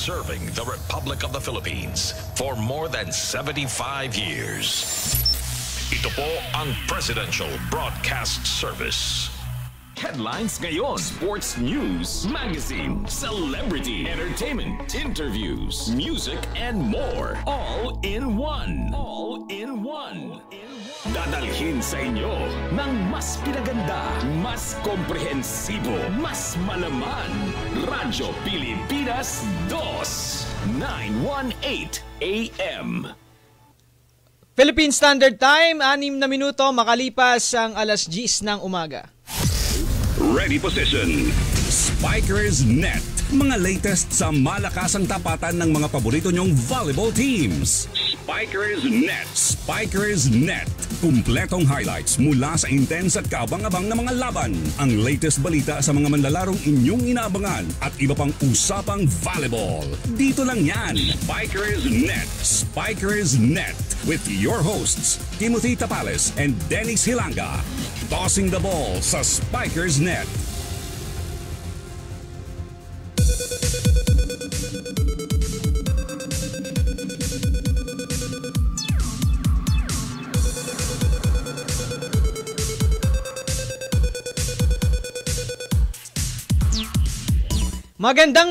serving the Republic of the Philippines for more than 75 years. Ito po ang Presidential Broadcast Service. Headlines ngayon, sports news, magazine, celebrity, entertainment, interviews, music, and more. All in one. All in one. Dadalhin sa inyo ng mas pinaganda, mas komprehensibo, mas malaman. Radyo Pilipinas 2, 918 AM. Philippine Standard Time, 6 na minuto makalipas ang alas 10 ng umaga. Ready position. Spikers Net. Mga latest sa malakasang tapatan ng mga paborito nyong volleyball teams. Spikers Net. Spikers Net. Kumpletong highlights mula sa intense at kaabang-abang na mga laban. Ang latest balita sa mga manlalarong inyong inaabangan at iba pang usapang volleyball. Dito lang yan. Spikers Net. Spikers Net. With your hosts, Timothy Tapales and Dennis Hilanga. Tossing the ball sa Spikers Net. Magandang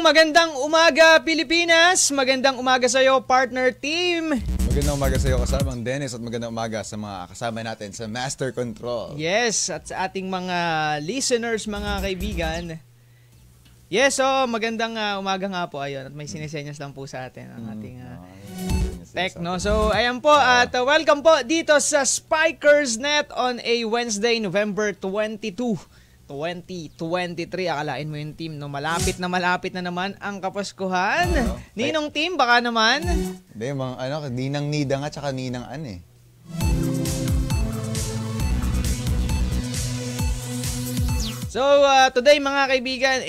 umaga Pilipinas, magandang umaga sa iyo partner team. Magandang umaga sa iyo kasamang Dennis at magandang umaga sa mga kasama natin sa Master Control. Yes, at sa ating mga listeners, mga kaibigan. Yes, magandang umaga nga po ayun at may sinesenyas lang po sa atin ang ating tech, no? So, ayan po at welcome po dito sa Spikers Net on a Wednesday, November 22. 2023, akalain mo yung team, no? Malapit na naman ang Kapaskuhan. Ninong team, baka naman? Hindi, mga Ninang Nida nga, tsaka Ninang So, today mga kaibigan,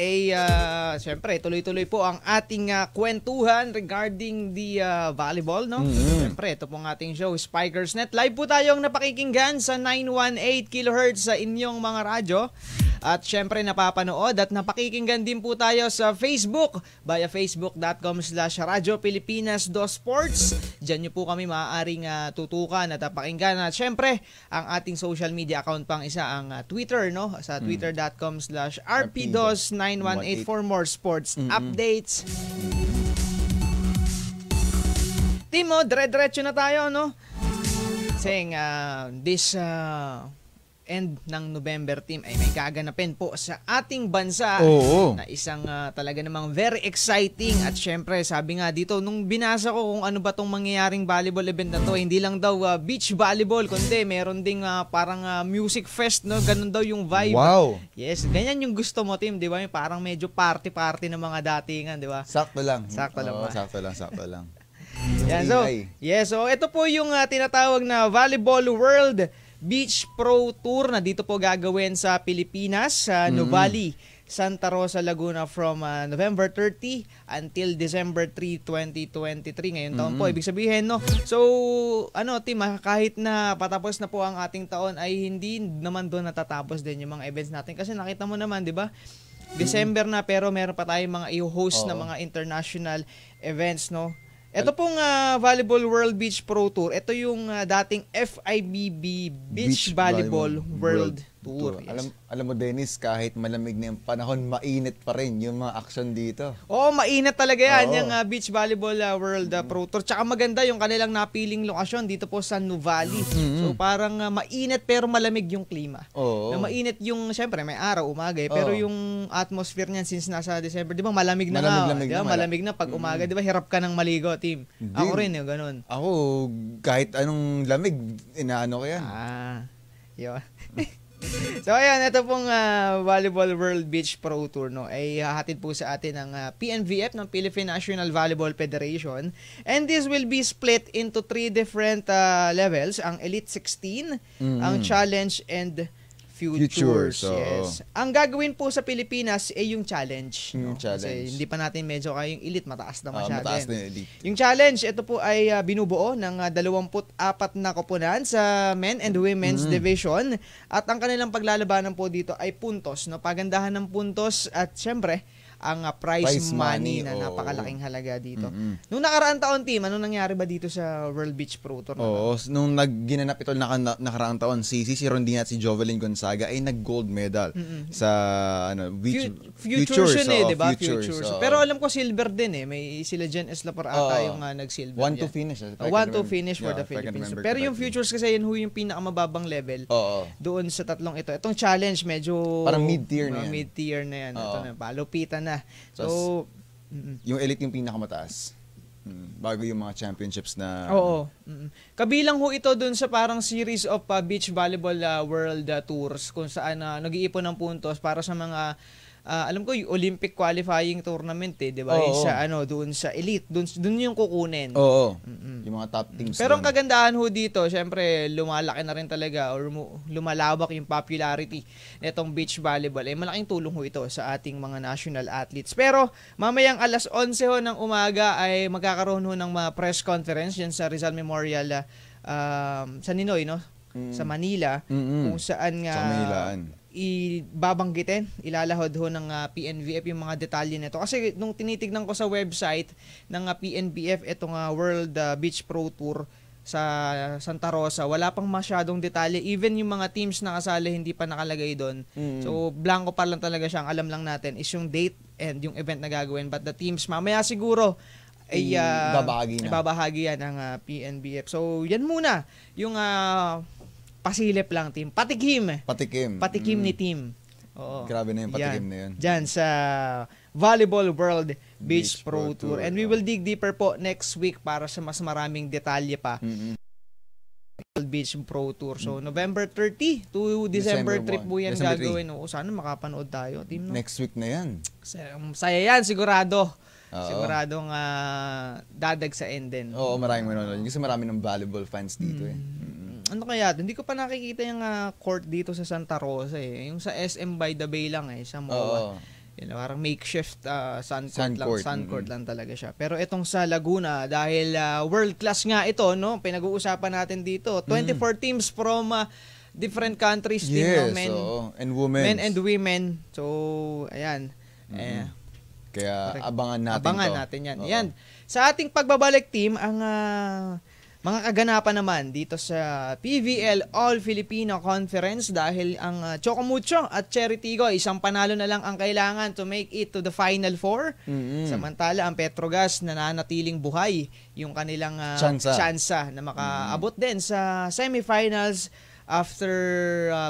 syempre, tuloy-tuloy po ang ating kwentuhan regarding the volleyball, no? Syempre, ito pong ating show, Spikers Net. Live po tayong napakikinggan sa 918 kHz sa inyong mga radyo. At syempre, napapanood at napakikinggan din po tayo sa Facebook via facebook.com/Radyo Pilipinas 2 Sports. Diyan nyo po kami maaaring tutukan at pakinggan. At syempre, ang ating social media account pang isa, ang Twitter, no? Sa twitter.com/RP2-918 for more sports updates. Timo, dire-diretso na tayo, no? Saying, this end ng November team ay may gaganapin po sa ating bansa na isang talaga namang very exciting at syempre sabi nga dito nung binasa ko kung ano ba tong mangyayaring volleyball event na to, hindi lang daw beach volleyball kundi meron ding parang music fest, no? Ganun daw yung vibe. Wow. Yes, ganyan yung gusto mo team, di ba? Parang medyo party-party ng mga datingan, di ba? Sakto lang. Sakto lang. Sakto lang. Yan, so ito po yung tinatawag na Volleyball World Beach Pro Tour na dito po gagawin sa Pilipinas, sa Nuvali, Santa Rosa, Laguna from November 30 until December 3, 2023 ngayon taon po. Ibig sabihin, no? So, team, kahit na patapos na po ang ating taon ay hindi naman doon natatapos din yung mga events natin kasi nakita mo naman, 'di ba? December na pero meron pa tayong mga i-host na mga international events, no? Ito pong Volleyball World Beach Pro Tour, ito yung dating FIVB Beach Volleyball World Tour. Yes. Alam mo Dennis, kahit malamig na yung panahon, mainit pa rin yung mga action dito. Mainit talaga yan, yung Beach Volleyball World Pro Tour. Tsaka maganda yung kanilang napiling lokasyon dito po sa Nuvali. So parang mainit pero malamig yung klima. Na mainit yung, syempre may araw, umaga pero yung atmosphere niyan since nasa December, di ba malamig na malamig na pag umaga, di ba hirap ka ng maligo, team. Ako rin yung ganun. Ako, kahit anong lamig, inaano ko yan. Yun. So ayan, ito pong Volleyball World Beach Pro Tour, no, ay hahatid po sa atin ng PNVF ng Philippine National Volleyball Federation, and this will be split into 3 different levels, ang Elite 16, ang Challenge, and Futures. Yes. Ang gagawin po sa Pilipinas ay yung challenge. No? Kasi hindi pa natin medyo kayong elite, mataas na masyado. Mataas na elite. Yung challenge, ito po ay binubuo ng 24 na koponan sa men and women's division. At ang kanilang paglalabanan po dito ay puntos. No? Pagandahan ng puntos at syempre, ang prize money na oo. napakalaking halaga dito. Nung nakaraang taon, team, anong nangyari ba dito sa World Beach Pro Tour? Oo, nung ginanap ito nakaraang taon, si Rondina at si Jovelyn Gonzaga ay nag-gold medal sa Futures yun oo, diba? Futures. Pero alam ko silver din may sila Jen Eslapar ata yung nag-silver. 1-2 finish. 1-2 finish for the Philippines. Pero yung Futures kasi yun yung pinakamababang level doon sa tatlong ito. Itong challenge medyo parang mid-tier na yan. Mid-tier na yan. Ito na, palupitan na. So, yung elite yung pinakamataas. Bago yung mga championships na... Oo. Kabilang ho ito dun sa parang series of beach volleyball world tours kung saan nag-iipon ng puntos para sa mga alam ko yung Olympic qualifying tournament di ba? Sa doon sa elite, doon yung kukunin. Oo. Yung mga top teams. Pero ang kagandahan ho dito, syempre lumalaki na rin talaga or lumalawak yung popularity nitong beach volleyball. Malaking tulong ho ito sa ating mga national athletes. Pero mamayang alas 11 ho ng umaga ay magkakaroon ho ng mga press conference yan sa Rizal Memorial sa Ninoy, no? Sa Manila, kung saan nga ibabanggitin, ilalahod ho ng PNBF yung mga detalye nito. Kasi nung tinitignan ko sa website ng PNBF itong World Beach Pro Tour sa Santa Rosa, wala pang masyadong detalye. Even yung mga teams na kasali hindi pa nakalagay doon. So blanco pa lang talaga siya. Ang alam lang natin is yung date and yung event na gagawin. But the teams mamaya siguro ay babahagi yan ng PNBF. So yan muna yung pasilip lang, team. Patikim ni team. Oo. Grabe na yung patikim na yun. Diyan sa Volleyball World Beach Pro Tour. And we will dig deeper po next week para sa mas maraming detalye pa. World Beach Pro Tour. So, November 30 to December 3 po yan gagawin. Sana makapanood tayo, team. No? Next week na yan. Saya yan, sigurado. Siguradong dadagsain din. Oo, maraming manonood. Kasi marami ng volleyball fans dito Ano kaya? Hindi ko pa nakikita yung court dito sa Santa Rosa Yung sa SM by the Bay lang sa MOA. Parang makeshift sun court lang talaga siya. Pero itong sa Laguna, dahil world class nga ito, no? Pinag-uusapan natin dito. 24 teams from different countries, men and women. Men and women. So, ayan. Kaya abangan natin yan. Yan. Sa ating pagbabalik, team, ang mga kaganapan naman dito sa PVL All-Filipino Conference dahil ang Chocomucho at Cheritigo isang panalo na lang ang kailangan to make it to the Final Four. Samantala ang Petrogas nananatiling buhay yung kanilang tsansa na makaabot din sa semifinals after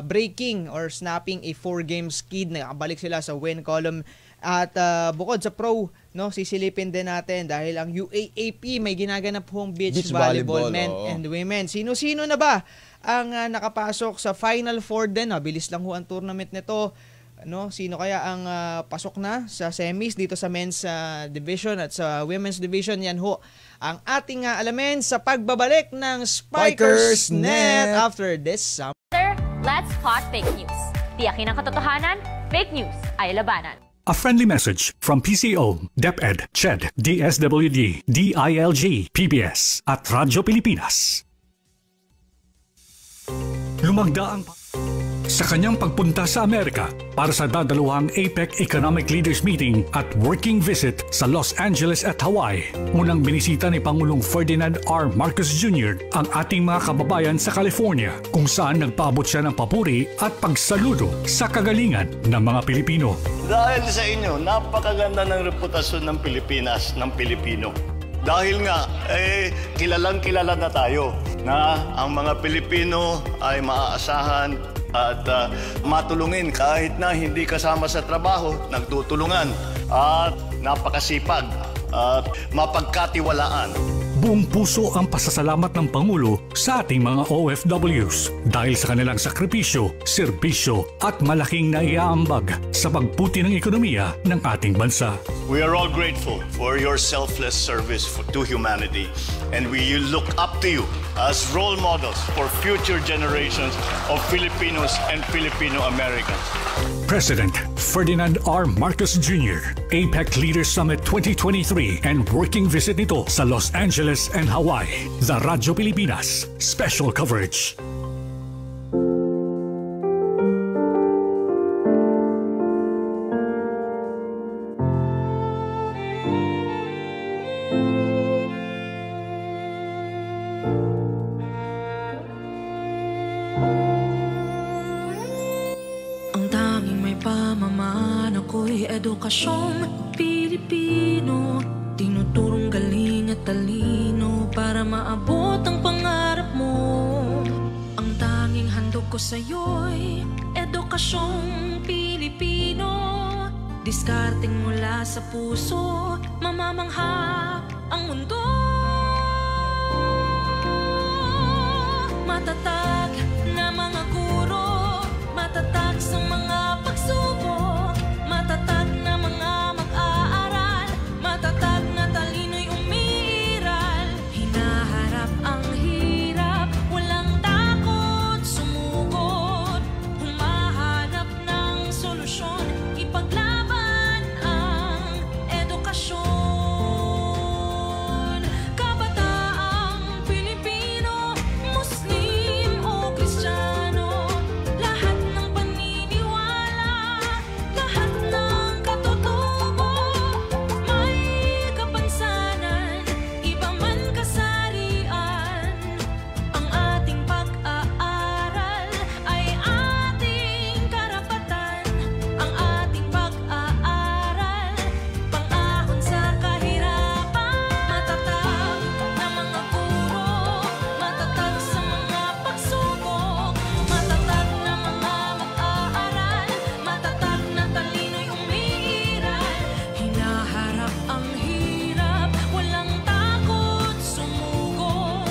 breaking or snapping a 4-game skid. Nakabalik sila sa win column. At bukod sa pro, sisilipin din natin dahil ang UAAP may ginaganap hong beach volleyball men and women. Sino-sino na ba ang nakapasok sa Final Four din? Bilis lang ho ang tournament nito. Sino kaya ang pasok na sa semis dito sa men's division at sa women's division? Yan ho ang ating alamin sa pagbabalik ng Spikers Net after this summer. Let's spot fake news. Tiyakin ang katotohanan, fake news ay labanan. A friendly message from PCO, DepEd, CHED, DSWD, DILG, PBS at Radyo Pilipinas. Lumagda ang sa kanyang pagpunta sa Amerika para sa dadalawang APEC Economic Leaders Meeting at working visit sa Los Angeles at Hawaii. Unang binisita ni Pangulong Ferdinand R. Marcos Jr. ang ating mga kababayan sa California kung saan nagpaabot siya ng papuri at pagsaludo sa kagalingan ng mga Pilipino. Dahil sa inyo, napakaganda ng reputasyon ng Pilipinas, ng Pilipino. Dahil nga, kilalang-kilala na tayo na ang mga Pilipino ay maaasahan at matulungin kahit na hindi kasama sa trabaho, nagtutulungan at napakasipag at mapagkatiwalaan. Buong puso ang pasasalamat ng Pangulo sa ating mga OFWs dahil sa kanilang sakripisyo, serbisyo at malaking naiaambag sa pagputi ng ekonomiya ng ating bansa. We are all grateful for your selfless service to humanity and we look up to you as role models for future generations of Filipinos and Filipino Americans. President Ferdinand R. Marcos Jr., APEC Leaders Summit 2023 and working visit nito sa Los Angeles and Hawaii. The Radyo Pilipinas Special Coverage. Edukasyong Pilipino, tinuturong galing at talino para maabot ang pangarap mo. Ang tanging handog ko sa'yo'y Edukasyong Pilipino, diskarteng mula sa puso, mamamangha ang mundo. Matatag na mga guro, matatag sa mga pagsubok, matatag na mga mag-aaral, matatag na talino'y umiiral. Hinaharap ang hirap, walang takot sumugod, humahanap ng solusyon, ipaglaban ang edukasyon. Kabataang Pilipino, Muslim o Kristiyano, lahat ng paniniwala, lahat ng katutubo, may kapansanan, iba man kasarian. Ang ating pag-aaral ay ating karapatan, ang ating pag-aaral, pang-ahon sa kahirapan. Matatag na mga guro, matatag sa mga pagsubok, matatag na mga mag-aaral, matatag na talino'y umiiral. Hinaharap ang hirap, walang takot sumugod,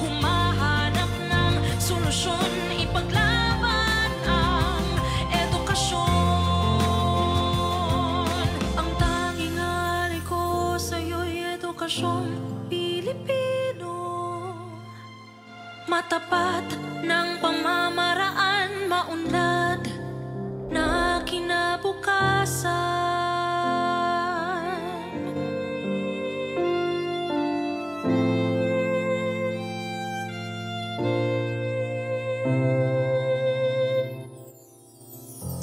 humahanap ng solusyon, ipaglaban ang edukasyon. Ang tanging alay ko sa'yo'y Edukasyong Pilipino, matapat ng pamamaraan, maunlad na kinabukasan.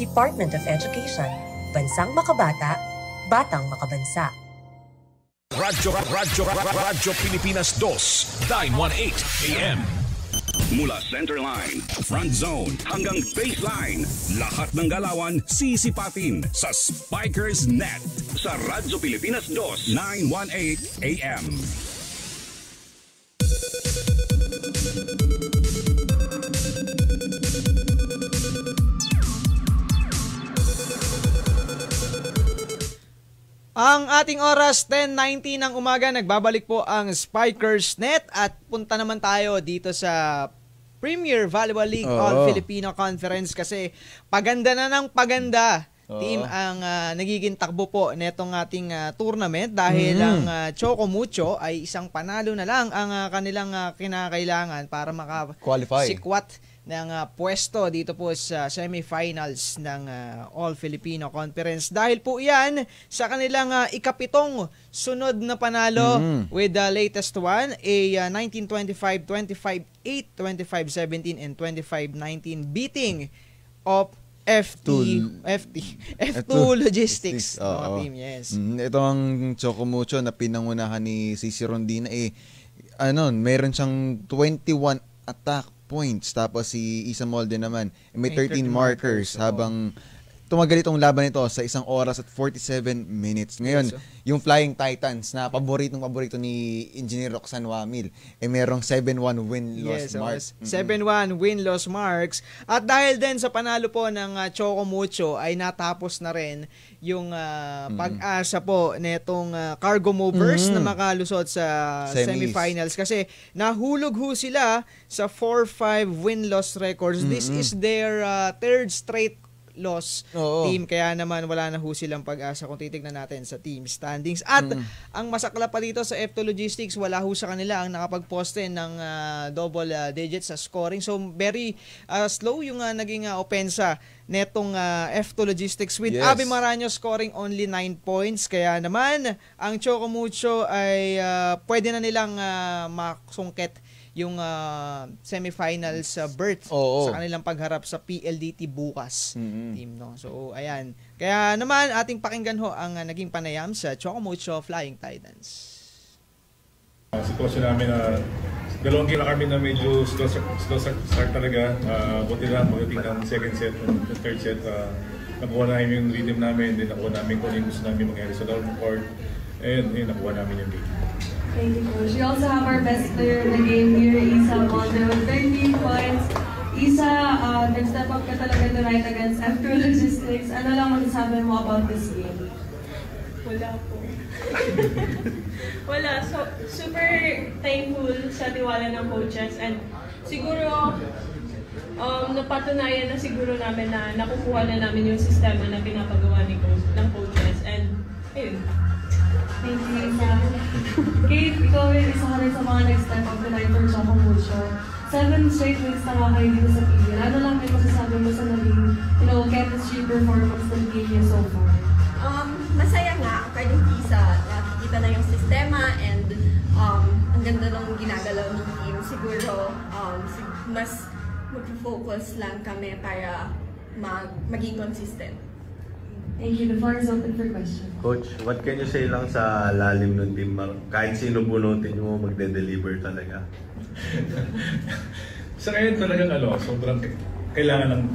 Department of Education, Bansang Makabata, Batang Makabansa. Radyo Pilipinas 2, 918 AM. Mula Centerline, Front Zone hanggang Baseline, lahat ng galawan sisipatin sa Spikers Net sa Radyo Pilipinas 2, 918 AM. Ang ating oras, 10:19 ng umaga, nagbabalik po ang Spikers Net at punta naman tayo dito sa Premier Volleyball League All-Filipino Conference kasi paganda na ng paganda. Team ang nagiging takbo po netong ating tournament dahil ang Choco Mucho ay isang panalo na lang ang kanilang kinakailangan para Qualify. sikwat ng pwesto dito po sa semifinals ng All-Filipino Conference. Dahil po yan sa kanilang ikapitong sunod na panalo with the latest one, a 19-25, 25-8, 25-17, and 25-19 beating of F2 Logistics. Team, yes. Ito ang Choco Mucho na pinangunahan ni Cici Rondina. Meron siyang 21 attack points. Tapos si Isa Molde naman, may 13 markers habang tumagal itong laban ito sa 1 oras at 47 minutes. Ngayon, yung Flying Titans na paborito ni Engineer Roxanne Wamil, merong 7-1 win-loss marks. 7-1 win-loss marks. At dahil din sa panalo po ng Choco Mucho, ay natapos na rin yung pag-asa po netong Cargo Movers na makalusot sa semifinals. Kasi nahulog ho sila sa 4-5 win-loss records. This is their third straight loss team, kaya naman wala na ho silang pag-asa kung titignan natin sa team standings. At ang masakla pa dito sa F2 Logistics, wala ho sa kanila ang nakapag-poste ng double digits sa scoring. So very slow yung naging opensa netong F2 Logistics with Abby Maraño scoring only 9 points. Kaya naman ang Choco Mucho ay pwede na nilang masungkit yung semifinals berth sa kanilang pagharap sa PLDT bukas. Team, no? So, ayan. Kaya naman, ating pakinggan ho ang naging panayam sa Choco Mucho Flying Titans. Sitwasyon namin na dalawang game na kami na medyo slow start talaga. Buti lang pagdating ng second set, third set, nakuha namin yung rhythm namin, then nakuha namin kung ano yung gusto namin mangyari sa laro ng court, and nakuha namin yung game. Thank you, Coach. We also have our best player in the game here, Isa Molde, with 13 points. Isa, nag-step up ka talaga tonight against F2 Logistics. Ano lang masasabi mo about this game? Wala po. Wala. So, super thankful sa tiwala ng coaches and siguro napatunayan na siguro namin na nakukuha na namin yung sistema na pinapagawa ng coaches and ayun. Thank you, Isa. Kate, ikaw rin isa ka rin sa mga nag-step up tonight for Choco Mucho. 7 straight weeks na kayo dito sa PBL. Ano lang may masasabi mo sa naging, chemistry performance ng team niya so far? Masaya nga, according to Isa, nakikita na yung sistema and ang ganda ng ginagalaw ng team. Siguro, mas mag-focus lang kami para maging consistent. Thank you. The floor is open for questions. Coach, what can you say lang sa lalim ng team? Kahit sino bunutin mo, magde-deliver talaga. Sa ngayon talagang sobrang kailangan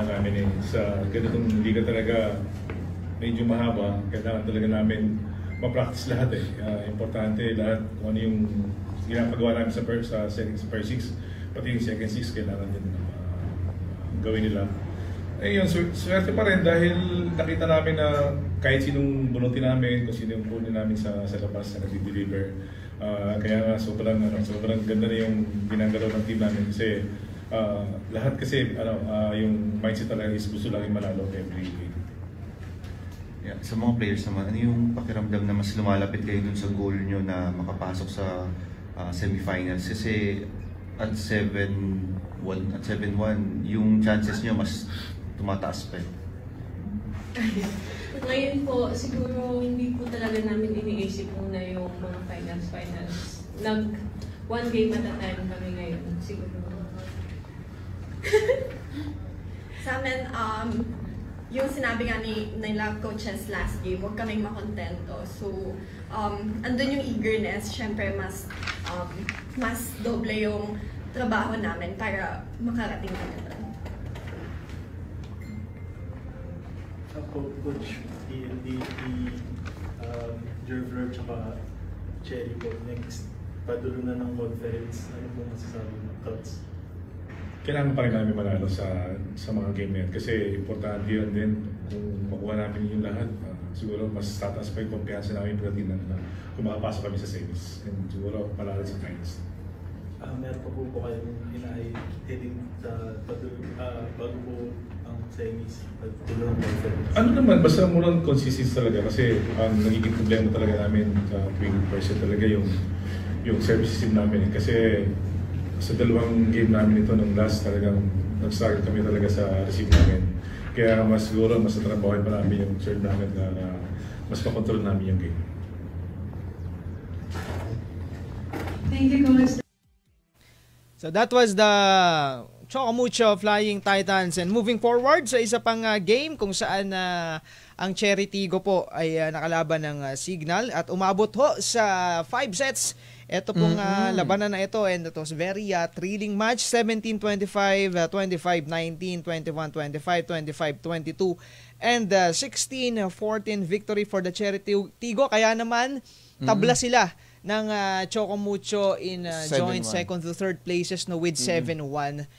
namin sa ganitong liga talaga medyo mahaba. Kailangan talaga namin ma-practice lahat importante lahat kung ano yung ginapagawa namin sa first 6, pati yung second 6 kailangan din gawin nila. Yun, swerte pa rin dahil nakita namin na kahit sinong bunutin namin, kung sino yung punin namin sa labas na nag-deliver. Kaya nga sobrang ganda na yung ginagalaw ng team namin kasi lahat kasi yung mindset talaga is gusto lang yung manalo every game. Yeah, sa mga players naman, ano yung pakiramdam na mas lumalapit kayo dun sa goal nyo na makapasok sa semifinals? Kasi at 7-1, yung chances nyo mas tumataas pa. Ngayon po, siguro hindi po talaga namin iniisip muna yung mga finals. One game at a time kami ngayon, siguro. Sa amin, yung sinabi nga nila coaches last game, huwag kaming makontento. So, andun yung eagerness, syempre mas doble yung trabaho namin para makarating kami doon. Coach, Jervler tsaka Cherry po, next padulo na ng conference. Ano po masasabi mo? Thoughts? Kailangan pa rin namin manalo sa mga game na yan kasi importante yun din kung makuha namin yung lahat. Siguro mas tataas pa yung kumpiyansa namin pagdating na kung makapasok kami sa semis and siguro malalo sa finals. Meron pa po kayong heading sa bago po ang semis at tulo ng conference? Ano naman, basta murang consistency talaga kasi ang nagiging problema talaga namin sa tuwing first set talaga yung service system namin kasi sa dalawang game namin ito ng last talagang nag-start kami talaga sa receive namin. Kaya mas siguro mas natrabahoin pa namin yung serve namin na mas makontrol namin yung game. Thank you, Coach. So that was the Choco Mucho Flying Titans, and moving forward sa isa pang game kung saan ang Cherry Tigo po ay nakalaban ng Signal at umabot ho sa 5 sets. Ito pong labanan na ito, and it was very thrilling match. 17-25, 25-19, 21-25, 25-22 and 16-14 victory for the Cherry Tigo. Kaya naman tabla sila ng Choco Mucho in joint second to third places with 7-1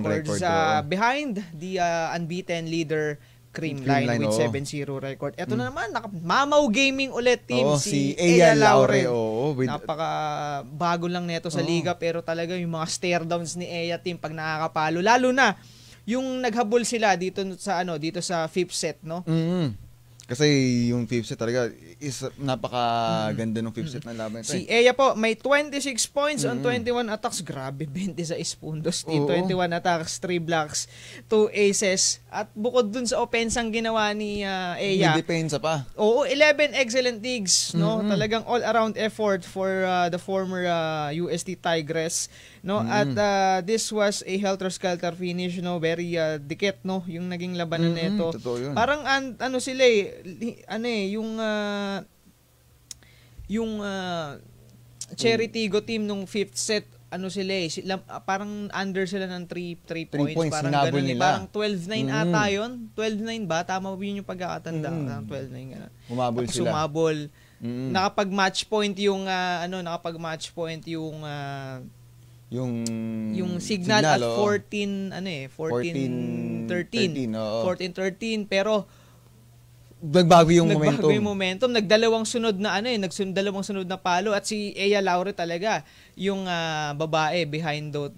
records. Behind the unbeaten leader Creamline with 7-0 record. Ito na naman, Mamaw Gaming ulit team, si Eya Laure. Napaka bago lang neto sa liga, pero talaga yung mga stare downs ni Eya team pag nakakapalo. Lalo na yung naghabol sila dito sa fifth set, no? Kasi yung fifth set talaga is napakaganda ng fifth set na laban. Si Eya po may 26 points on 21 attacks. Grabe, 26 puntos. 21 attacks, 3 blocks, 2 aces. At bukod dun sa offense-ang ginawa ni Eya, may depensa pa. Oo, 11 excellent digs, no? Talagang all-around effort for the former UST Tigress, no? At this was a helter-skelter finish, no? Very dikit, no? Yung naging labanan nito. Parang sila yung Cherry Tigo team nung fifth set ano sila parang under sila ng 3 points. Parang sinabol ganun, nila. Parang 12-9 ata yun. 12-9 ba? Tama ba yun yung pagkakatanda? Parang 12-9 gano'n. Humabol sila. Sumabol. Nakapag-match point yung yung signal at 14-13. 14-13 pero nagbago yung momentum. Nagdalawang sunod na palo at si Ea Laure talaga yung babae behind those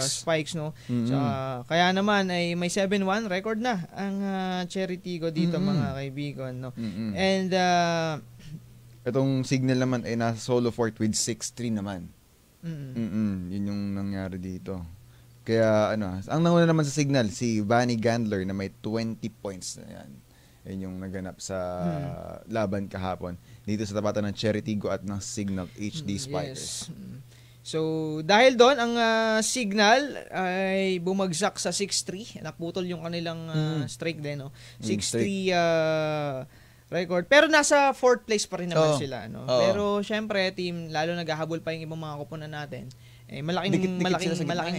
spikes no. So, kaya naman ay may 7-1 record na ang Cherry Tigo dito mga kaibigan no. And itong Signal naman ay nasa solo fourth with 6-3 naman. Yun yung nangyari dito. Kaya ang nanguna naman sa Signal, si Vanny Gandler na may 20 points na yan. Yan yung naganap sa laban kahapon. Dito sa tapatan ng Cherry Tigo at ng Signal HD Spikers. So, dahil doon, ang Signal ay bumagsak sa 6-3. Naputol yung kanilang streak din. No? 6-3 record. Pero nasa 4th place pa rin naman sila. No? Pero syempre, team, lalo naghahabol pa yung ibang mga kupunan natin. Malaking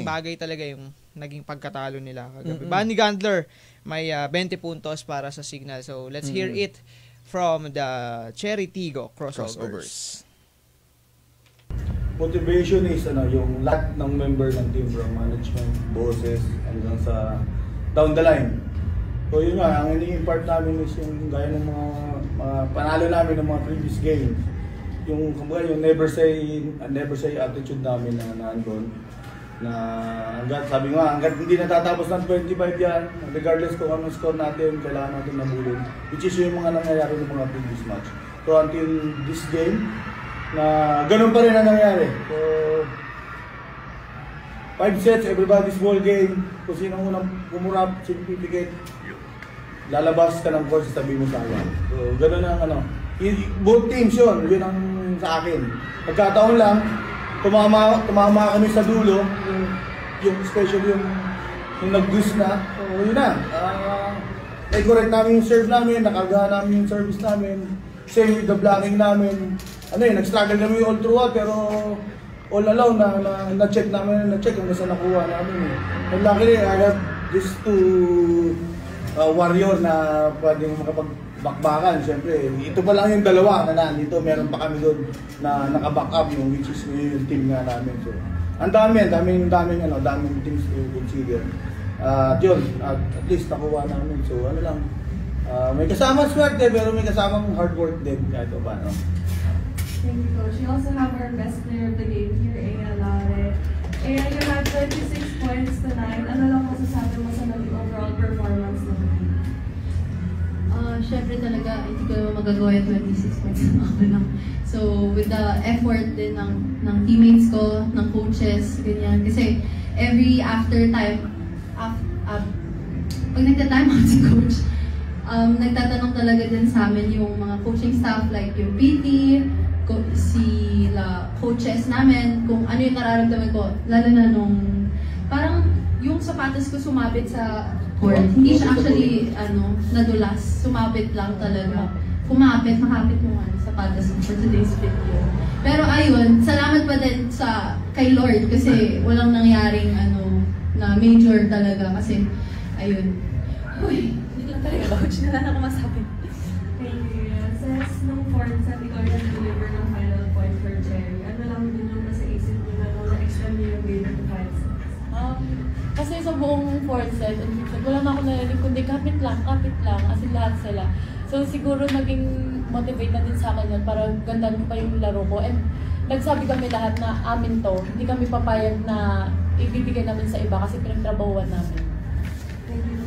bagay talaga yung naging pagkatalo nila kagabi. Vanny Gandler may 20 puntos para sa Signal. So let's hear it from the Cherry Tigo crossovers. Motivation is yung lahat ng member ng team, from management, bosses, hanggang sa down the line. So yun nga, ang ini-impart namin is yung gaya ng mga panalo namin ng mga previous games. Yung never say attitude namin na nandun, na hanggat hindi natatapos ng 25 yan, regardless kung anong score natin, kailangan natin nabulin, which is yung mga nangyayari ng mga previous match. So until this game, na ganun pa rin ang nangyari. So 5 sets, everybody's ball game. Kung sino unang pumurap, certificate, lalabas ka ng court, sabi mo sa akin. So ganun ang both teams yun ang sa akin. Pagkataon lang, tumama kami sa dulo, yung special yung nag-boost na. So yun na. I-correct namin yung serve namin, nakargahan namin yung service namin. Same with the blocking namin. Nag-struggle kami all throughout, pero all alone na-check hanggang sa nakuha namin. And luckily, I have these two warrior na pwedeng makapag-backbackan. Siyempre, ito pa lang yung dalawa na nandito. Meron pa kami doon na naka-back up, which is yung team nga namin. So, ang daming teams to consider. Yun, at least nakuha namin. So, may kasamang swerte, pero may kasamang hard work din. Kahit ba, no? Thank you, Coach. We also have our best player of the game here, Ea Laure. Ea, you had 26 points tonight. Ano lang masasabi mo sa naging overall performance ng team? Syempre talaga, hindi ko naman magagawa yung 26 points na ako lang. So, with the effort din ng teammates ko, ng coaches, ganyan. Kasi, every after time, pag nagta-time out si coach, nagtatanong talaga din sa amin yung mga coaching staff, like yung PT, coaches namin, kung ano yung nararamdaman ko, lalo na nung, parang yung sapatos ko sumabit sa court. Hindi siya actually, nadulas. Sumabit lang talaga. Nakapit yung sapatos for today's video. Pero ayun, salamat pa din kay Lord kasi walang nangyaring na major talaga kasi, ayun. Uy, hindi lang talaga, coach. Wala na ako masabi. Thank you. Since nung 4th set, ikaw yung deliver ng final point for Cherry. Ano lang din yung nasa isip nyo na nung na-extend nyo yung game to 5 sets? Kasi sa buong 4th set, wala na ako narinig, kundi kapit lang, as in lahat sila. So siguro naging motivate na din sa akin yun para gandaan pa yung laro ko. And nagsabi kami lahat na amin to, hindi kami papayag na ibibigay namin sa iba kasi pinagtrabahuan namin. Thank you.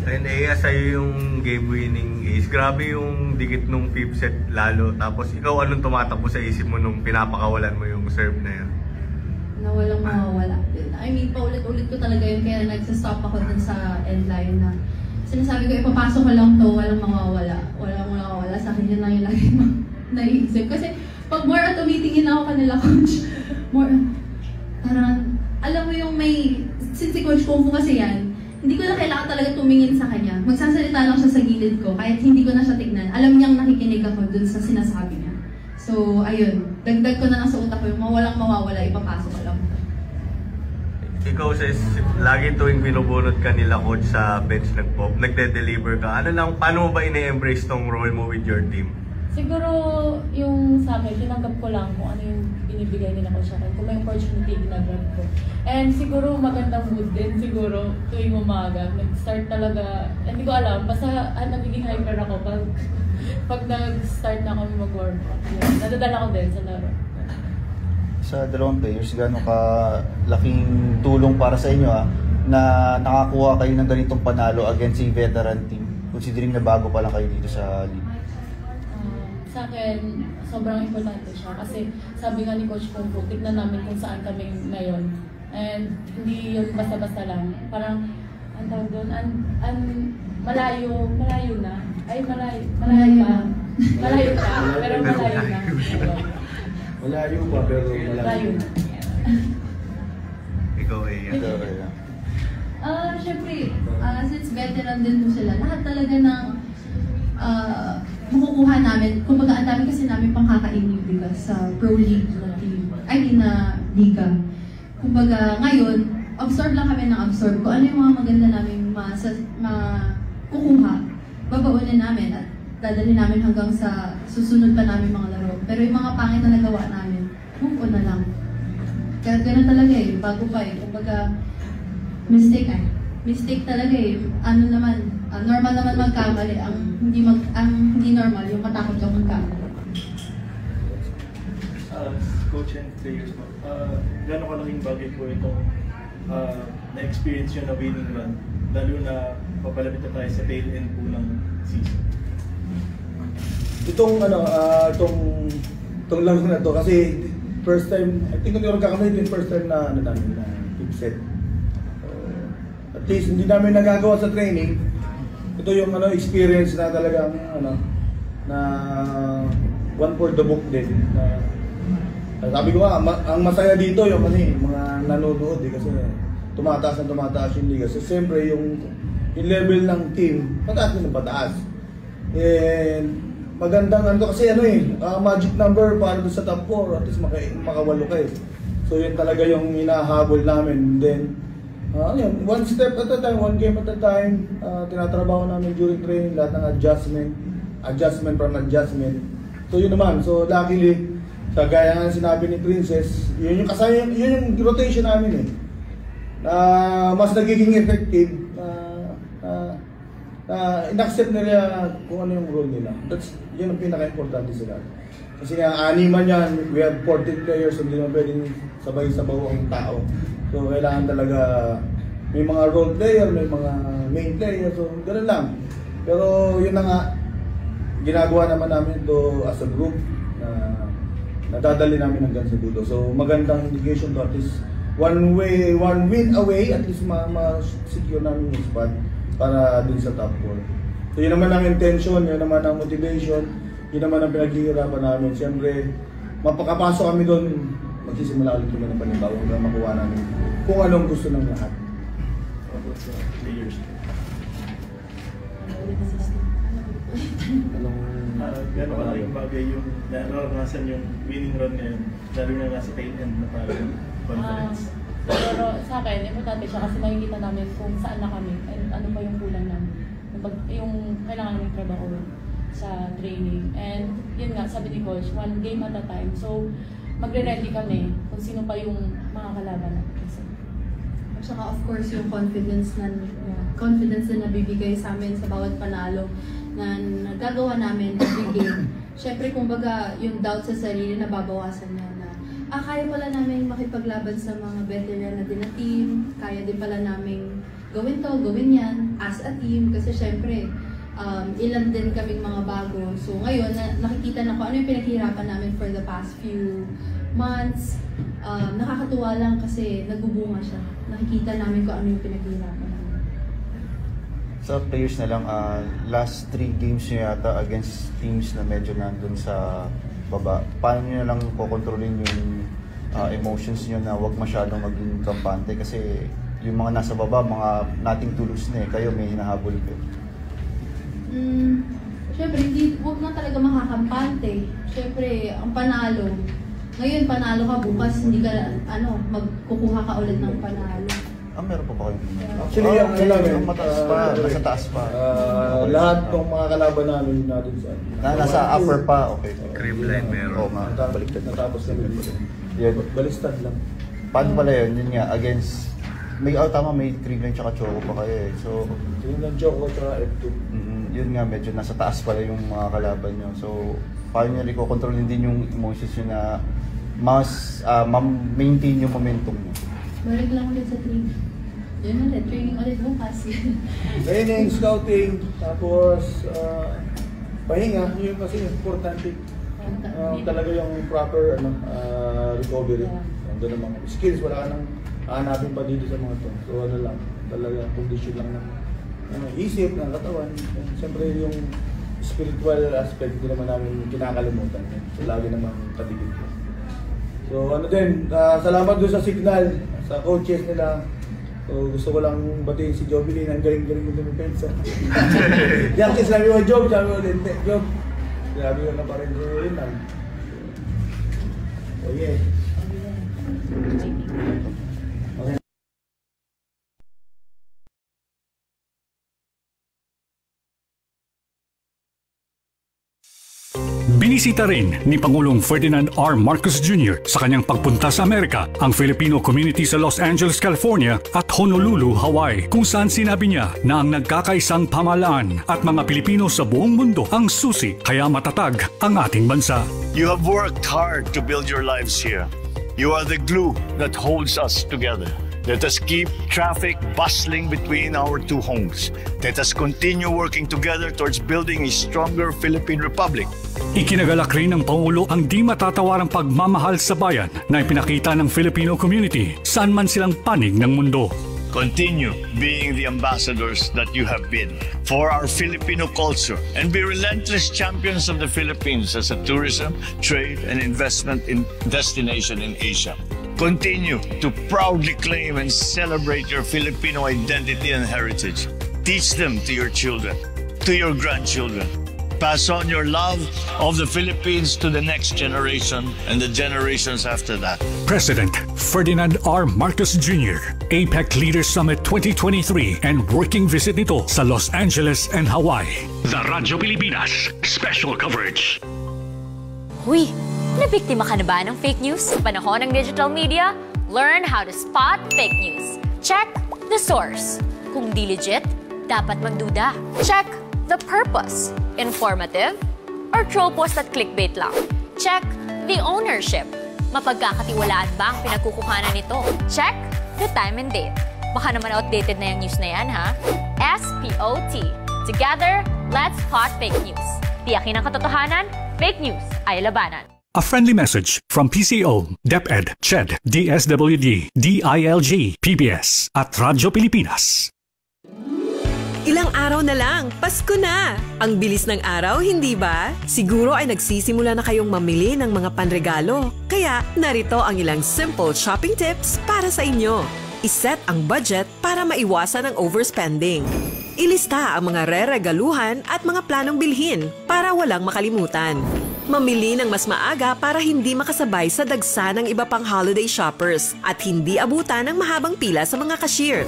And sa'yo yung game-winning ace. Grabe yung dikit nung 5th set lalo. Tapos ikaw anong tumatakbo sa isip mo nung pinapakawalan mo yung serve na yun? Na walang mawawala. I mean, paulit-ulit ko talaga yun kaya nagsastop ako dun sa end line na sinasabi ko, ipapasok ko lang to, walang mawawala. Walang mawawala. Sa akin yun lang yung lagi naiisip. Kasi pag more tumitingin ako kanila, coach, alam mo yung since si Coach Kung Fu kasi yan, hindi ko na kailangan talaga tumingin sa kanya. Magsasalita lang siya sa gilid ko, kahit hindi ko na siya tignan. Alam niyang nakikinig ako dun sa sinasabi niya. So, So, ayun. Dagdag ko na lang sa utak ko yung walang mawawala, ipapasok ko lang. Ikaw, sis, lagi tuwing binubunot ka nila coach sa bench nagde-deliver ka. Ano lang, paano mo ba ine-embrace tong role mo with your team? Siguro yung sa akin, tinanggap ko lang kung ano yung binibigay nila ko sa akin. Kung may opportunity, ginagrab ko. And siguro magandang mood din siguro tuwing umaga. Nag-start talaga, hindi ko alam, basta nagiging hyper ako pag nag-start na kami mag-workout. Nadadala ko din sa laro. Sa dalawang players, gano'n ka laking tulong para sa inyo na nakakuha kayo ng ganitong panalo against a veteran team, considering na bago pa lang kayo dito sa league? Sa akin, sobrang importante siya kasi sabi nga ni Coach Kung, tignan namin kung saan kami ngayon. And hindi yun basta-basta lang. Parang, ang tawag doon, malayo na. Ay, malayo pa. Malayo pa, pero malayo na. Malayo pa, pero malayo na. Ikaw eh. Siyempre, since veteran din po sila, lahat talaga ng makukuha namin, kumbaga ang dami kasi namin pangkakainin sa Pro League na team, na liga. Kumbaga ngayon, absorb lang kami ng absorb kung ano yung mga maganda namin makukuha, babaunin namin at dadalhin namin hanggang sa susunod pa namin mga laro. Pero yung mga pangit na nagawa namin, move on na lang. Kaya gano'n talaga bago pa kumbaga mistake talaga ano naman, normal naman magkamali, ang hindi normal yung matakot kang magkamali. Coach and players mo, gano'ng kalaking bagay po itong na-experience yun na winning run, lalo na papalapit na tayo sa tail end po ng season? Itong laro na to kasi first time, I think hindi ko nagkakamali yung first time na team set. At least hindi namin nagagawa sa training. Ito yung experience na talagang na one for the book din. Sabi ko ang masaya dito yung mga nanonood kasi tumataas yung liga. So siyempre yung level ng team, pataas din ng pataas. And magandang kasi magic number para doon sa top 4, at least makawalo kayo. So yun talaga yung hinahabol namin. Then one step at a time, one game at a time, tinatrabaho namin during training, lahat ng adjustment from adjustment. So yun naman, so luckily, sa gaya nga sinabi ni Princess, yun yung rotation namin mas nagiging effective, in-accept nila kung ano yung role nila. Yun ang pinaka-importante sila. Kasi nga, animan yan, we have 14 players, hindi naman pwedeng sabay-sabaw ang tao. So, kailangan talaga may mga role player, may mga main player, so gano'n lang. Pero yun na nga, ginagawa naman namin ito as a group na nadadali namin hanggang sa dulo. So, magandang indication to at least one win away, at least ma-secure namin yung spot para dun sa top 4. So yun naman ang intention, yun naman ang motivation, yun naman ang pinaghihirapan namin. Siyempre, mapakapasok kami doon, magsisimula ulit kami ng panibawang na makuha namin kung anong gusto ng lahat. Gano'n ba yung bagay yung naranasan yung winning run ngayon, lalo na nasa tail end na parang conference? Pero sa akin, importante siya kasi nakikita namin kung saan na kami and ano pa yung kulang namin. Yung kailangan namin trabaho sa training. And yun nga, sabi ni Coach, one game at a time. So, magre-ready kami kung sino pa yung mga kalaban natin. At saka of course yung confidence na nabibigay sa amin sa bawat panalo na nagagawa namin every game. Siyempre, kumbaga, yung doubt sa sarili na babawasan niya na kaya pala namin makipaglaban sa mga veteran na din na team, kaya din pala namin gawin to, gawin yan as a team kasi syempre ilan din kaming mga bago. So ngayon, nakikita na kung ano yung pinaghihirapan namin for the past few months. Nakakatuwa lang kasi nagbubunga siya. Nakikita namin kung ano yung pinaghihirapan namin. Sa players na lang, last 3 games nyo yata against teams na medyo nandun sa baba, paano nyo lang kukontrolin yung emotions nyo na wag masyadong maging kampante kasi yung mga nasa baba, mga nating tulos na kayo may hinahabol kayo? syempre, huwag na talaga makakampante. Syempre, ang panalo. Ngayon, panalo ka, bukas hindi ka, magkukuha ka ulit ng panalo. Meron pa ba kayo? Actually, ang mataas pa, nasa taas pa. Lahat ng mga kalaban natin nasa upper pa, okay. Cream line meron. Baliktad. Natapos namin. Balistad lang. Paano pala yun? Yun nga, against, tama, may cream line tsaka choco pa kayo eh. So, cream line, choco, tsaka F2. Yun nga, medyo nasa taas pala yung mga kalaban nyo. So, paano nyo kontrolin din yung emotions nyo na mas maintain yung momentum nyo? Balik lang ulit sa training. Yun ulit, training ulit bukas. Training, scouting, tapos pahinga, yun kasi importante. Talaga yung proper recovery. Doon naman, skills, wala ka nang hanapin pa dito sa mga to. So lang, talaga condition lang ng isip, ng katawan. Siyempre yung spiritual aspect, hindi naman namin kinakalimutan. So lagi naman kadigit. So salamat doon sa signal, sa coaches nila. So gusto ko lang batiin si Jovelyn, ang galing-galing mo dumipensa. Yan kasi sabi mo, Job, Job. Sabi ko na pa rin rin lang. Oh yeah. Okay. Binisita rin ni Pangulong Ferdinand R. Marcos Jr. sa kanyang pagpunta sa Amerika ang Filipino community sa Los Angeles, California at Honolulu, Hawaii, kung saan sinabi niya na ang nagkakaisang pamahalaan at mga Pilipino sa buong mundo ang susi kaya matatag ang ating bansa. You have worked hard to build your lives here. You are the glue that holds us together. Let us keep traffic bustling between our two homes. Let us continue working together towards building a stronger Philippine Republic. Ikinagalak rin ng Pangulo ang di matatawarang pagmamahal sa bayan na ipinakita ng Filipino community saan man silang panig ng mundo. Continue being the ambassadors that you have been for our Filipino culture and be relentless champions of the Philippines as a tourism, trade, and investment destination in Asia. Continue to proudly claim and celebrate your Filipino identity and heritage. Teach them to your children, to your grandchildren. Pass on your love of the Philippines to the next generation and the generations after that. President Ferdinand R. Marcos Jr., APEC Leaders Summit 2023 and working visit nito sa Los Angeles and Hawaii. The Radyo Pilipinas Special Coverage. Huy, nabiktima ka na ba ng fake news sa panahon ng digital media? Learn how to spot fake news. Check the source. Kung di legit, dapat magduda. Check the purpose. Informative? Or troll post at clickbait lang? Check the ownership. Mapagkakatiwalaan ba ang pinagkukuhanan nito? Check the time and date. Baka naman outdated na yung news na yan, ha? SPOT. Together, let's spot fake news. Tiyakin ang katotohanan, fake news ay labanan. A friendly message from PCO, DepEd, CHED, DSWD, DILG, PBS at Radyo Pilipinas. Ilang araw na lang, Pasko na! Ang bilis ng araw, hindi ba? Siguro ay nagsisimula na kayong mamili ng mga panregalo. Kaya narito ang ilang simple shopping tips para sa inyo. Iset ang budget para maiwasan ang overspending. Ilista ang mga re-regaluhan at mga planong bilhin para walang makalimutan. Mamili ng mas maaga para hindi makasabay sa dagsa ng iba pang holiday shoppers at hindi abutan ng mahabang pila sa mga cashier.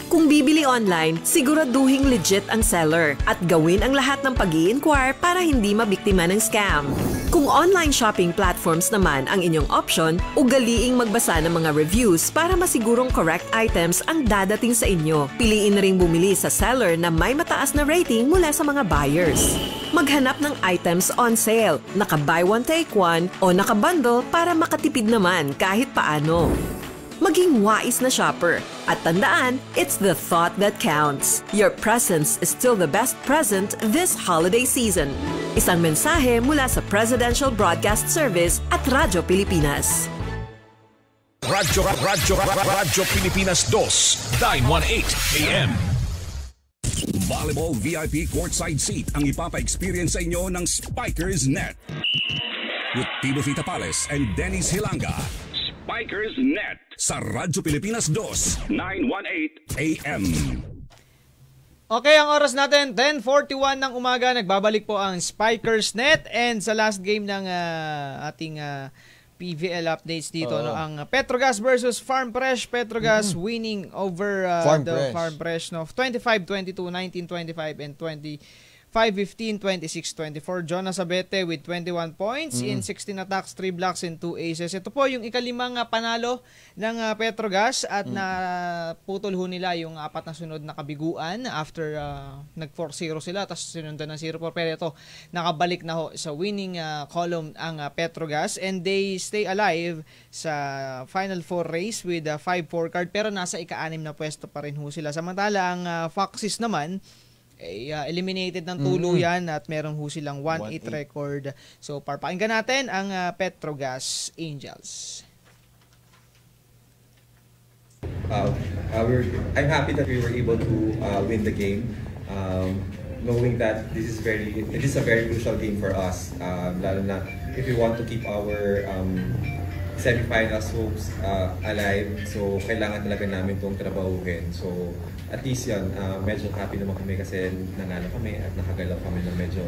Kung bibili online, siguraduhing legit ang seller at gawin ang lahat ng pag-i-inquire para hindi mabiktima ng scam. Kung online shopping platforms naman ang inyong option, ugaliing magbasa ng mga reviews para masigurong correct items ang dadating sa inyo. Piliin na ring bumili sa seller na may mataas na rating mula sa mga buyers. Maghanap ng items on sale, naka-buy one take one o naka-bundle para makatipid naman kahit paano. Maging wais na shopper. At tandaan, it's the thought that counts. Your presence is still the best present this holiday season. Isang mensahe mula sa Presidential Broadcast Service at Radyo Pilipinas. Radyo Pilipinas 2, 918 AM. Volleyball VIP courtside seat ang ipapa-experience sa inyo ng Spikers Net. With Timothy Tapales and Dennis Hilanga. Spikers Net sa Radyo Pilipinas 2, 918 AM. Okay, ang oras natin, 10:41 ng umaga. Nagbabalik po ang Spikers Net. And sa last game ng ating PVL updates dito, no, ang Petrogas versus Farm Fresh. Petrogas winning over Farm Fresh, no, 25-22, 19-25, and 25-15, 26-24. Jonas Abete with 21 points in 16 attacks, 3 blocks, and 2 aces. Ito po yung ikalimang panalo ng Petrogas at naputol ho nila yung 4 na sunod na kabiguan after nag 4-0 sila tapos sinundan ng 0-4. Pero ito, nakabalik na ho sa winning column ang Petrogas and they stay alive sa Final Four race with a 5-4 card pero nasa ika-6 na pwesto pa rin ho sila. Samantala, ang Foxes naman eliminated ng tuluyan at meron ho silang 1-8 record. So, pakinggan natin ang Petrogas Angels. I'm happy that we were able to win the game, knowing that it is a very crucial game for us. Lalo na if we want to keep our semifinals hopes alive, so kailangan talaga namin itong trabahuhin. So at least yan, medyo happy naman kami kasi nanalo kami at nakagalaw kami na medyo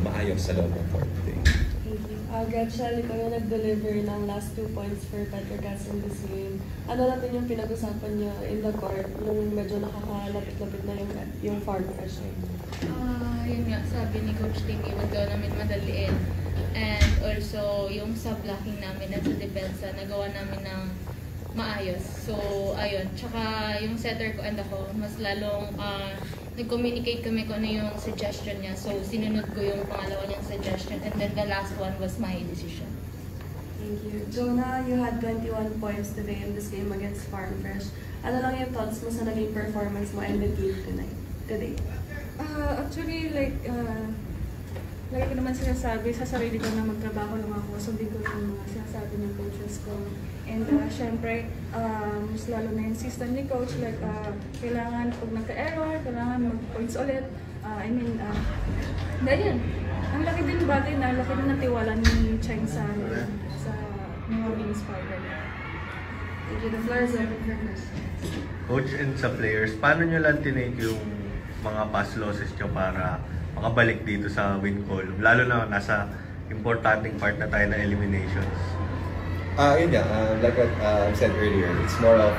maayos sa loob ng court today. Thank you. Gretchen, ikaw yung nag-deliver ng last 2 points for Petrogas in this game. Ano natin yung pinag-usapan niyo in the court nung medyo nakakalapit-lapit na yung Farm Fresh? Yun nga, sabi ni Coach Timmy, wag daw namin madaliin. And also, yung sa blocking namin at sa depensa, nagawa namin ng maayos. So, ayun. Tsaka yung setter ko and ako, mas lalong nag-communicate kami kung ano yung suggestion niya. So, sinunod ko yung pangalawa niyang suggestion and then the last one was my decision. Thank you. Jonah, you had 21 points today in this game against Farm Fresh. Ano lang yung thoughts mo sa naging performance mo and the team today? Actually, lagi ko naman sinasabi sa sarili ko na magtrabaho lang ako. Sundin ko yung mga sinasabi ng coaches ko. And syempre, mas lalo na yung system ni coach, kailangan pag nagka-error, kailangan mag-points ulit. Dahil ang laki din batay na, laki din ng tiwala ni Cheng sa mga Wings Spiker. Thank you. The floor is open for questions. Coach and sa players, paano nyo lang tinake yung mga past losses nyo para makabalik dito sa win column? Lalo na nasa importanteng part na tayo na eliminations. Yun nga, like what I said earlier, it's more of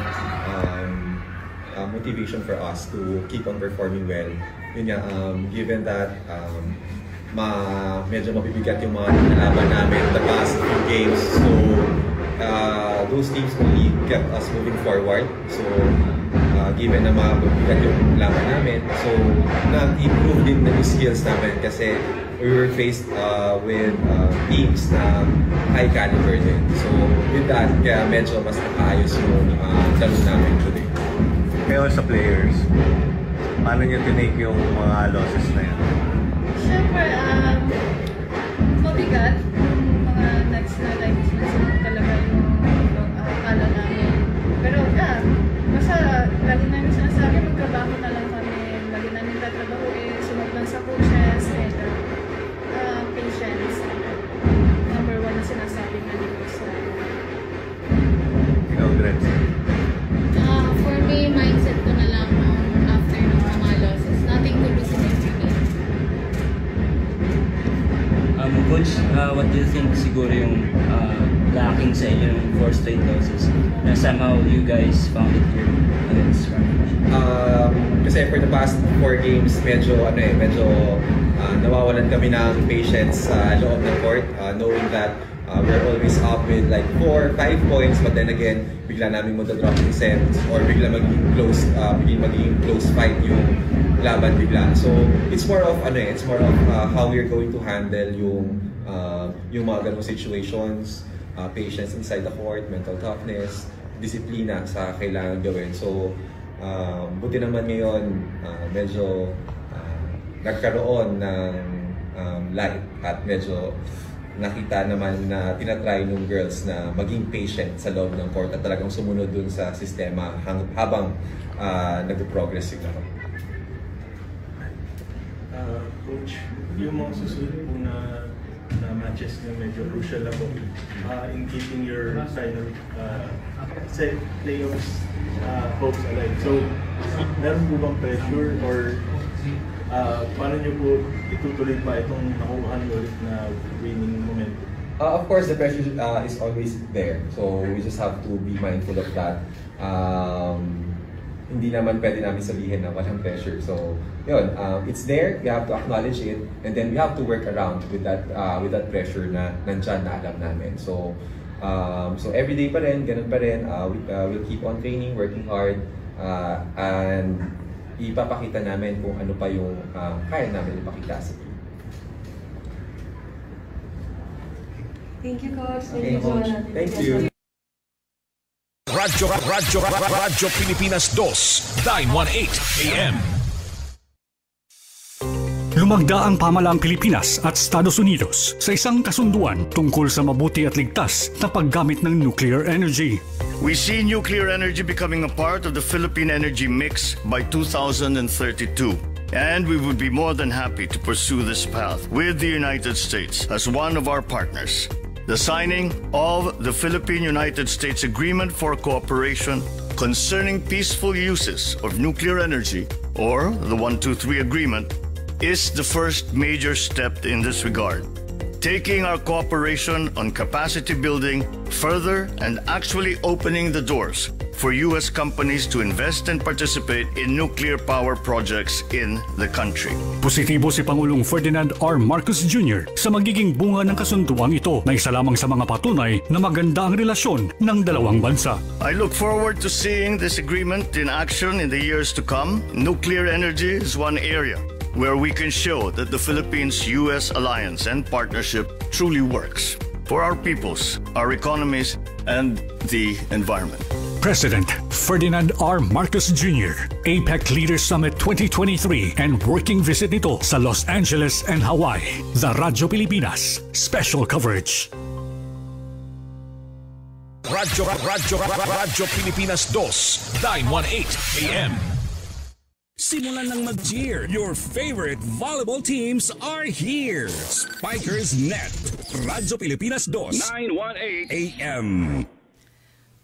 motivation for us to keep on performing well. Yun nga, given that medyo mabibigat yung mga nalaban namin the past few games, so those teams only kept us moving forward. So given na mabibigat yung laban namin, so nag-improve din na yung skills namin kasi we were faced with teams na high caliber din. So with that, kaya medyo mas nakaayos yung laro namin today. Kayo sa players, paano nyo tinake yung mga losses na yan? Siyempre, mabigat yung mga next na life talaga yung akala namin. Pero basta lagi namin sinasabi, magtrabaho na lang kami. Lagi namin tatrabaho sunod lang sa coaches and patience. Number 1 na sinasabi nga dito sa ikaw, Gretchen. For me, mindset ko na lang after ng mga losses. Nothing to lose in every game. Coach, what do you think siguro yung lacking sa inyo ng 4 straight losses na somehow you guys found it here against kasi for the past 4 games, medyo nawawalan kami ng patience sa loob ng court, knowing that we're always up with like 4-5 points, but then again, bigla namin magdodrop yung sets or bigla magiging close fight yung laban bigla. So it's more of how we're going to handle yung mga ganung situations, patience inside the court, mental toughness, disiplina sa kailangan gawin. So buti naman ngayon medyo nagkaroon ng light at medyo nakita naman na tinatry ng girls na maging patient sa loob ng court at talagang sumunod dun sa sistema habang nag-progress sila. Coach, yung mga susunod po na na matches na medyo crucial na po in keeping your final playoffs hopes alive. So, meron po bang pressure or paano nyo po itutuloy pa itong nakuha nyo ulit na winning momentum? Of course, the pressure is always there. So, we just have to be mindful of that. Hindi naman pwede namin sabihin na walang pressure. So, yun, it's there, we have to acknowledge it, and then we have to work around with that pressure na nandyan na alam namin. So, every day pa rin, ganun pa rin, we'll keep on training, working hard, and ipapakita namin kung ano pa yung kaya namin ipakita sa team. Thank you, Coach. Okay, Coach. Thank you. Radyo Pilipinas 2, 918 AM. Lumagda ang pamalaang Pilipinas at Estados Unidos sa isang kasunduan tungkol sa mabuti at ligtas na paggamit ng nuclear energy. We see nuclear energy becoming a part of the Philippine energy mix by 2032. And we would be more than happy to pursue this path with the United States as one of our partners. The signing of the Philippine-United States Agreement for Cooperation concerning peaceful uses of nuclear energy, or the 123 Agreement, is the first major step in this regard, taking our cooperation on capacity building further and actually opening the doors for U.S. companies to invest and participate in nuclear power projects in the country. Positibo si Pangulong Ferdinand R. Marcos Jr. sa magiging bunga ng kasunduang ito na isa lamang sa mga patunay na maganda ang relasyon ng dalawang bansa. I look forward to seeing this agreement in action in the years to come. Nuclear energy is one area where we can show that the Philippines-U.S. alliance and partnership truly works for our peoples, our economies, and the environment. President Ferdinand R. Marcos Jr. APEC Leaders Summit 2023 and working visit nito sa Los Angeles and Hawaii. The Radyo Pilipinas Special Coverage. Radyo Pilipinas 2, 918 AM. Simulan ng mag-cheer. Your favorite volleyball teams are here. Spikers Net. Radyo Pilipinas 2, 918 AM.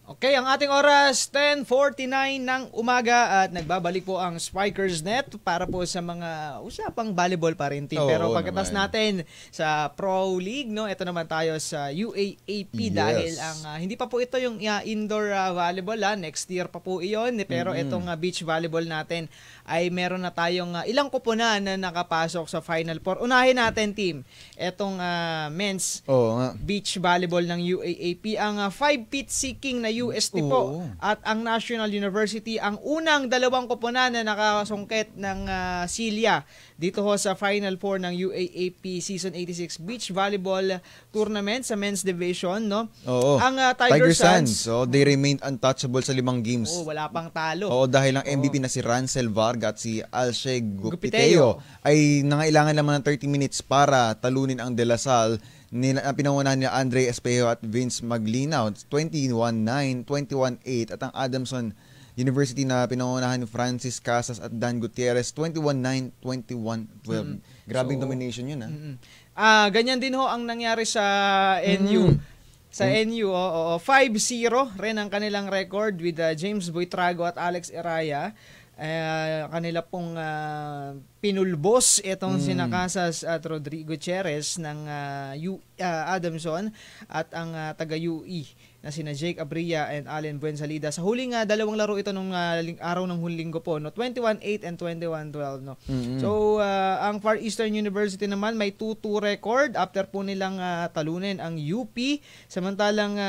Okay, ang ating oras, 10:49 ng umaga at nagbabalik po ang Spikers Net para po sa mga usapang volleyball pa rin team. Pero pagkatapos natin sa Pro League, no, ito naman tayo sa UAAP dahil ang hindi pa po ito yung indoor volleyball, next year pa po iyon. Pero itong beach volleyball natin ay meron na tayong ilang kupunan na nakapasok sa Final Four. Unahin natin, team, itong men's beach volleyball ng UAAP, ang 5-feet seeking na UST po at ang National University ang unang dalawang koponan na nakasungkit ng silya dito ho sa Final Four ng UAAP Season 86 Beach Volleyball Tournament sa men's division, no? Ang Tiger Suns, they remained untouchable sa 5 games. Wala pang talo. Dahil ang MVP na si Rancel Varga at si Alshe Gupiteo ay nangailangan lamang ng 30 minutes para talunin ang De La Salle. Pinangunahan ni Andre Espejo at Vince Maglinaw 21-9, 21-8 at ang Adamson University na pinangunahan ni Francis Casas at Dan Gutierrez 21-9, 21-12. Grabing domination yun. Ganyan din ho ang nangyari sa NU. Sa NU, 5-0 rin ang kanilang record with James Buitrago at Alex Eraya. Kanila pong pinulbos itong sina Casas at Rodrigo Cherez ng Adamson at ang taga-UE na sina Jake Abria and Allen Buensalida. Sa huling dalawang laro ito nung araw ng huling linggo po, no? 21-8 and 21-12. No? So, ang Far Eastern University naman may 2-2 record after po nilang talunin ang UP. Samantalang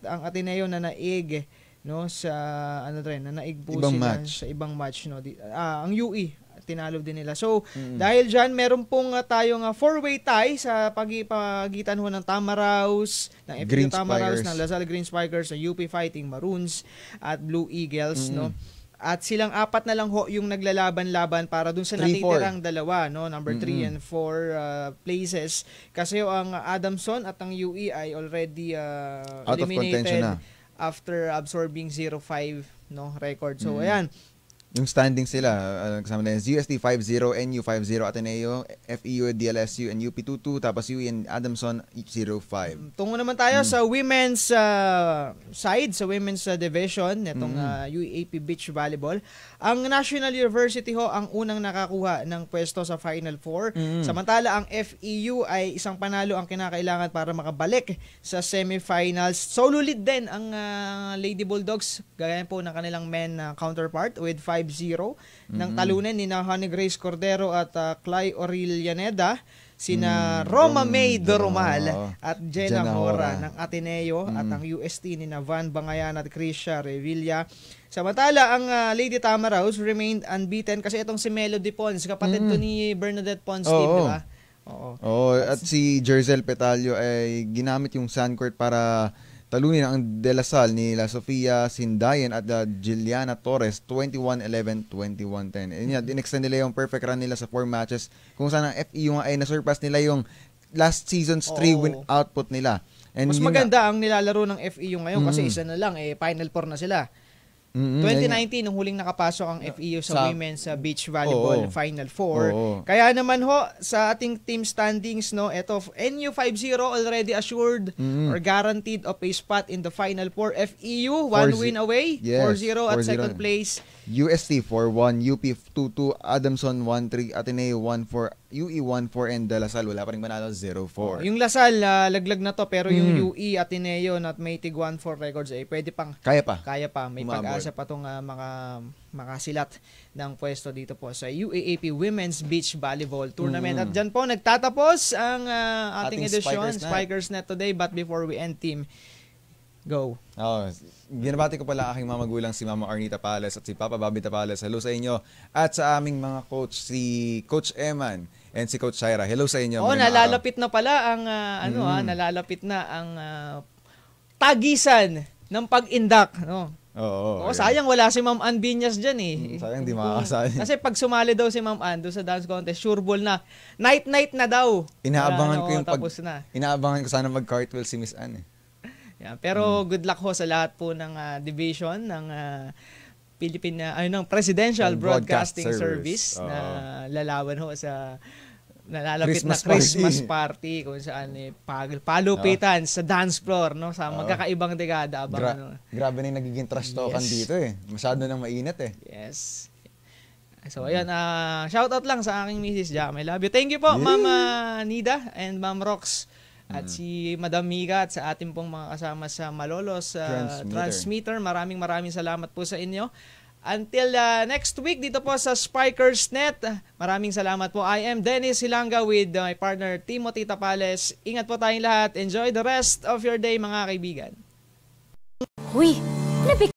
ang Ateneo na naig, no, sa naig po sila sa ibang match, no. Ang UE tinalo din nila. So dahil diyan meron pong tayong 4-way tie sa pagitan ho ng Tamaraws, ng FPU Tamaraws, ng Lasal Green Spikers, ng UP Fighting Maroons at Blue Eagles, no. At silang apat na lang ho yung naglalaban-laban para dun sa natitirang dalawa, no, number 3 and 4 places, kasi ang Adamson at ang UE ay already eliminated after absorbing 0-5, no, record. So ayan, Yung standing sila, kasama na UST 5-0, NU 5-0, Ateneo, FEU, DLSU, and UP 2-2, tapos UE and Adamson 0-5. Tungo naman tayo sa women's side, sa women's division, netong UAP Beach Volleyball. Ang National University ho ang unang nakakuha ng pwesto sa Final Four. Samantala, ang FEU ay isang panalo ang kinakailangan para makabalik sa semifinals. Solo lead din ang Lady Bulldogs, gaya po ng kanilang men counterpart with 5-0 ng talunan ni Honey Grace Cordero at Clay Orillaneda, sina Roma May Doromal at Jenna Hora ng Ateneo at ang UST ni Van Bangayan at Krisha Revilla. Samantala, ang Lady Tamaraws remained unbeaten kasi itong si Melody Pons, kapatid to ni Bernadette Pons team, di ba? Oo, at si Jerzel Petalio ay ginamit yung sandcourt para talunin ang De La Salle ni La Sofia Sindayan at Giliana Torres 21-11, 21-10. In-extend nila yung perfect run nila sa 4 matches kung saan ang FEU ay nasurpass nila yung last season's 3-win output nila. And mas maganda ang nilalaro ng FEU ngayon kasi isa na lang, Final Four na sila. 2019, nung huling nakapasok ang FEU sa Women's Beach Volleyball Final Four. Kaya naman ho, sa ating team standings, no, eto, NU 5-0 already assured or guaranteed of a spot in the Final Four. FEU, 1 win away, 4-0 at second place. UST 4-1, UP 2-2, Adamson 1-3, Ateneo 1-4, UE 1-4, and De La Salle wala pa rin manalo 0-4. Yung La Salle, laglag na to, pero yung UE, Ateneo, at may tig 1-4 records, pwede pang kaya pa. May pag-asa pa itong makasilat ng pwesto dito po sa UAAP Women's Beach Volleyball Tournament. At dyan po nagtatapos ang ating edisyon, Spikers Net today. But before we end, team, go. Binabati ko pala aking mga magulang, si Mama Arnita Pales at si Papa Bobby Tapales. Hello sa inyo. At sa aming mga coach, si Coach Eman and si Coach Shaira. Hello sa inyo. Nalalapit na pala ang nalalapit na ang tagisan ng pag-indak, no? Sayang wala si Ma'am Ann Binyas dyan sayang di makakasali. Kasi pag sumali daw si Ma'am Ann doon sa dance contest, sure ball na. Night na daw. Inaabangan ko yung inaabangan ko sana mag-cartwheel si Miss Ann. Pero good luck ho sa lahat po ng division ng Philippine ng Presidential Broadcasting Service na lalaban ho sa nalalapit na Christmas party kung saan palupitan sa dance floor, no, sa magkakaibang dekada. Grabe na yung nagiging trash talkan dito masyado nang mainit Yes. So ayan, shoutout lang sa aking Mrs. Jam, I love you. Thank you po Mama Nida and Ma'am Rox at si Madam Miga at sa ating pong mga kasama sa Malolos Transmitter. Maraming salamat po sa inyo. Until next week dito po sa Spikers Net. Maraming salamat po. I am Dennis Hilanga with my partner Timothy Tapales. Ingat po tayong lahat. Enjoy the rest of your day, mga kaibigan.